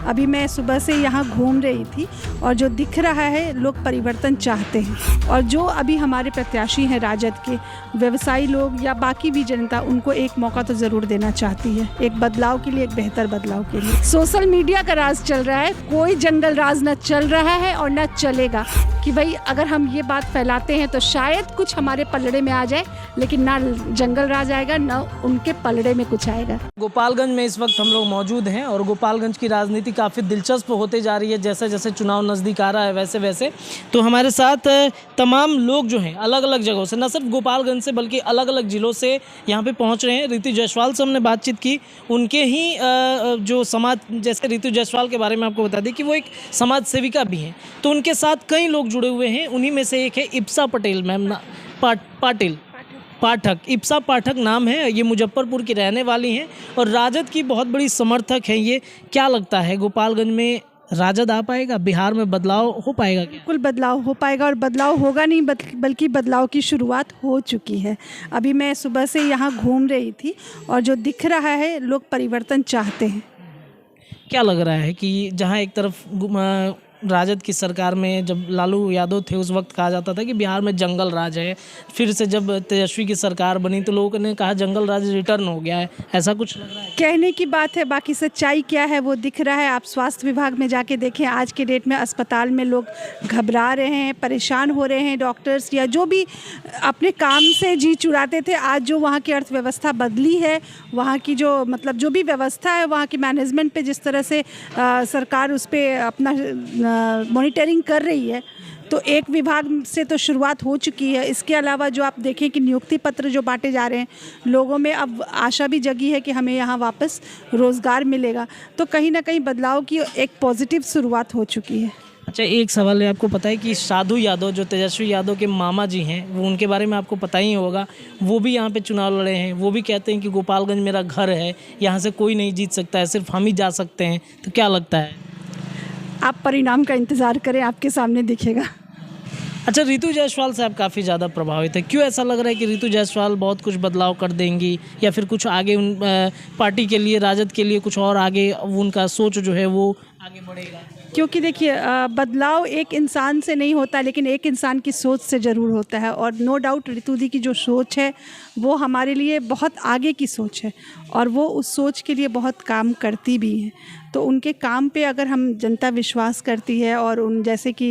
अभी मैं सुबह से यहाँ घूम रही थी और जो दिख रहा है, लोग परिवर्तन चाहते हैं और जो अभी हमारे प्रत्याशी हैं राजद के, व्यवसायी लोग या बाकी भी जनता, उनको एक मौका तो ज़रूर देना चाहती है, एक बदलाव के लिए, एक बेहतर बदलाव के लिए। सोशल मीडिया का राज चल रहा है, कोई जंगल राज न चल रहा है और न चलेगा कि भाई अगर हम ये बात फैलाते हैं तो शायद कुछ हमारे पलड़े में आ जाए, लेकिन ना जंगल राज आएगा ना उनके पलड़े में कुछ आएगा। गोपालगंज में इस वक्त हम लोग मौजूद हैं और गोपालगंज की राजनीति काफ़ी दिलचस्प होते जा रही है। जैसे जैसे चुनाव नज़दीक आ रहा है वैसे वैसे तो हमारे साथ तमाम लोग जो हैं अलग अलग जगहों से, न सिर्फ गोपालगंज से बल्कि अलग अलग ज़िलों से यहाँ पे पहुँच रहे हैं। ऋतु जायसवाल से हमने बातचीत की, उनके ही जो समाज, जैसे ऋतु जायसवाल के बारे में आपको बता दें कि वो एक समाज सेविका भी हैं, तो उनके साथ कई लोग जुड़े हुए हैं। उन्हीं में से एक है इप्सा पटेल मैम, पाठक, इप्सा पाठक नाम है। ये मुजफ्फरपुर की रहने वाली हैं और राजद की बहुत बड़ी समर्थक हैं। ये क्या लगता है, गोपालगंज में राजद आ पाएगा, बिहार में बदलाव हो पाएगा क्या? बिल्कुल बदलाव हो पाएगा और बदलाव होगा नहीं बल्कि बदलाव की शुरुआत हो चुकी है। अभी मैं सुबह से यहाँ घूम रही थी और जो दिख रहा है, लोग परिवर्तन चाहते हैं। क्या लग रहा है कि जहाँ एक तरफ राजद की सरकार में जब लालू यादव थे उस वक्त कहा जाता था कि बिहार में जंगल राज है, फिर से जब तेजस्वी की सरकार बनी तो लोगों ने कहा जंगल राज रिटर्न हो गया है, ऐसा कुछ लग रहा है? कहने की बात है, बाकी सच्चाई क्या है वो दिख रहा है। आप स्वास्थ्य विभाग में जाके देखें, आज के डेट में अस्पताल में लोग घबरा रहे हैं, परेशान हो रहे हैं। डॉक्टर्स या जो भी अपने काम से जी चुराते थे, आज जो वहाँ की अर्थव्यवस्था बदली है, वहाँ की जो मतलब जो भी व्यवस्था है, वहाँ की मैनेजमेंट पे जिस तरह से सरकार उस पर अपना मॉनिटरिंग कर रही है, तो एक विभाग से तो शुरुआत हो चुकी है। इसके अलावा जो आप देखें कि नियुक्ति पत्र जो बांटे जा रहे हैं, लोगों में अब आशा भी जगी है कि हमें यहाँ वापस रोज़गार मिलेगा, तो कहीं ना कहीं बदलाव की एक पॉजिटिव शुरुआत हो चुकी है। अच्छा, एक सवाल है, आपको पता है कि साधु यादव जो तेजस्वी यादव के मामा जी हैं, वो उनके बारे में आपको पता ही होगा, वो भी यहाँ पे चुनाव लड़े हैं। वो भी कहते हैं कि गोपालगंज मेरा घर है, यहाँ से कोई नहीं जीत सकता है, सिर्फ हम ही जा सकते हैं। तो क्या लगता है? आप परिणाम का इंतज़ार करें, आपके सामने दिखेगा। अच्छा, ऋतु जायसवाल से आप काफ़ी ज़्यादा प्रभावित है, क्यों ऐसा लग रहा है कि ऋतु जायसवाल बहुत कुछ बदलाव कर देंगी या फिर कुछ आगे उन पार्टी के लिए, राजद के लिए कुछ और आगे उनका सोच जो है वो आगे बढ़ेगा? क्योंकि देखिए, बदलाव एक इंसान से नहीं होता, लेकिन एक इंसान की सोच से ज़रूर होता है। और नो डाउट ऋतु दी की जो सोच है वो हमारे लिए बहुत आगे की सोच है और वो उस सोच के लिए बहुत काम करती भी हैं। तो उनके काम पे अगर हम जनता विश्वास करती है और उन जैसे कि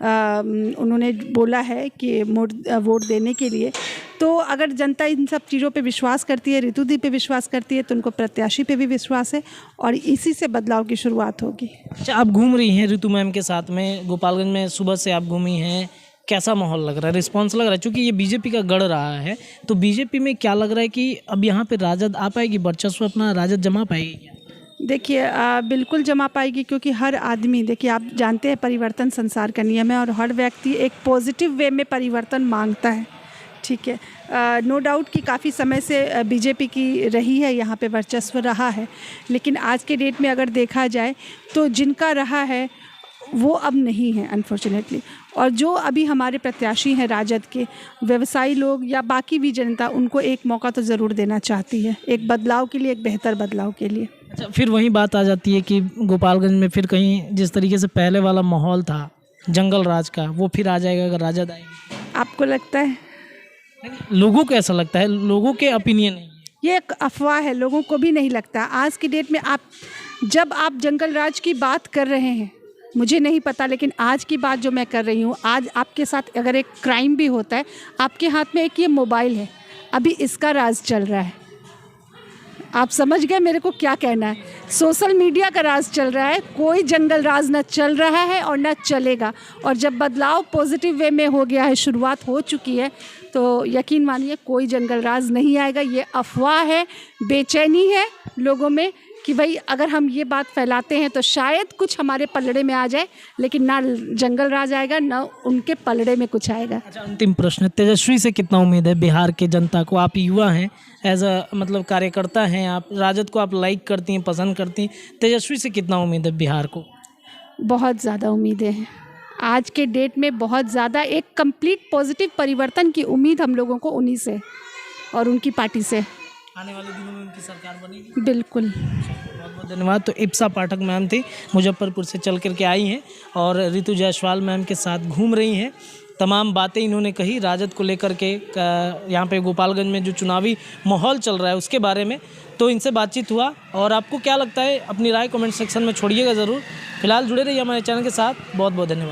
उन्होंने बोला है कि वोट देने के लिए, तो अगर जनता इन सब चीज़ों पे विश्वास करती है, ऋतु दी पे विश्वास करती है, तो उनको प्रत्याशी पे भी विश्वास है और इसी से बदलाव की शुरुआत होगी। अच्छा, आप घूम रही हैं ऋतु मैम के साथ में गोपालगंज में, सुबह से आप घूमी हैं, कैसा माहौल लग रहा है, रिस्पांस लग रहा है? क्योंकि ये बीजेपी का गढ़ रहा है, तो बीजेपी में क्या लग रहा है कि अब यहाँ पे राजद आ पाएगी, वर्चस्व अपना राजद जमा पाएगी क्या? देखिए, बिल्कुल जमा पाएगी, क्योंकि हर आदमी, देखिए आप जानते हैं परिवर्तन संसार का नियम है और हर व्यक्ति एक पॉजिटिव वे में परिवर्तन मांगता है। ठीक है, नो डाउट कि काफ़ी समय से बीजेपी की रही है, यहाँ पे वर्चस्व रहा है, लेकिन आज के डेट में अगर देखा जाए तो जिनका रहा है वो अब नहीं है अनफॉर्चुनेटली। और जो अभी हमारे प्रत्याशी हैं राजद के, व्यवसायी लोग या बाकी भी जनता, उनको एक मौका तो ज़रूर देना चाहती है, एक बदलाव के लिए, एक बेहतर बदलाव के लिए। अच्छा, फिर वही बात आ जाती है कि गोपालगंज में फिर कहीं जिस तरीके से पहले वाला माहौल था जंगल राज का, वो फिर आ जाएगा अगर राजद आएगी? आपको लगता है? लोगों को ऐसा लगता है, लोगों के ओपिनियन है ये एक अफवाह है, लोगों को भी नहीं लगता। आज की डेट में जब आप जंगल राज की बात कर रहे हैं, मुझे नहीं पता, लेकिन आज की बात जो मैं कर रही हूँ, आज आपके साथ अगर एक क्राइम भी होता है, आपके हाथ में एक ये मोबाइल है, अभी इसका राज चल रहा है। आप समझ गए मेरे को क्या कहना है? सोशल मीडिया का राज चल रहा है, कोई जंगल राज न चल रहा है और न चलेगा। और जब बदलाव पॉजिटिव वे में हो गया है, शुरुआत हो चुकी है, तो यकीन मानिए कोई जंगल राज नहीं आएगा। ये अफवाह है, बेचैनी है लोगों में कि भाई अगर हम ये बात फैलाते हैं तो शायद कुछ हमारे पलड़े में आ जाए, लेकिन ना जंगल राज आएगा ना उनके पलड़े में कुछ आएगा। अच्छा, अंतिम प्रश्न, तेजस्वी से कितना उम्मीद है बिहार के जनता को? आप युवा हैं, एज अ मतलब कार्यकर्ता हैं, आप राजद को आप लाइक करती हैं, पसंद करती हैं, तेजस्वी से कितना उम्मीद है बिहार को? बहुत ज़्यादा उम्मीदें हैं आज के डेट में, बहुत ज़्यादा। एक कंप्लीट पॉजिटिव परिवर्तन की उम्मीद हम लोगों को उन्हीं से और उनकी पार्टी से। आने वाले दिनों में उनकी सरकार बनेगी? बिल्कुल। बहुत बहुत धन्यवाद। तो इप्सा पाठक मैम थी, मुजफ्फरपुर से चल करके आई हैं और ऋतु जायसवाल मैम के साथ घूम रही हैं। तमाम बातें इन्होंने कही राजद को लेकर के, यहाँ पे गोपालगंज में जो चुनावी माहौल चल रहा है उसके बारे में। तो इनसे बातचीत हुआ और आपको क्या लगता है अपनी राय कमेंट सेक्शन में छोड़िएगा ज़रूर। फिलहाल जुड़े रहिए हमारे चैनल के साथ। बहुत बहुत धन्यवाद।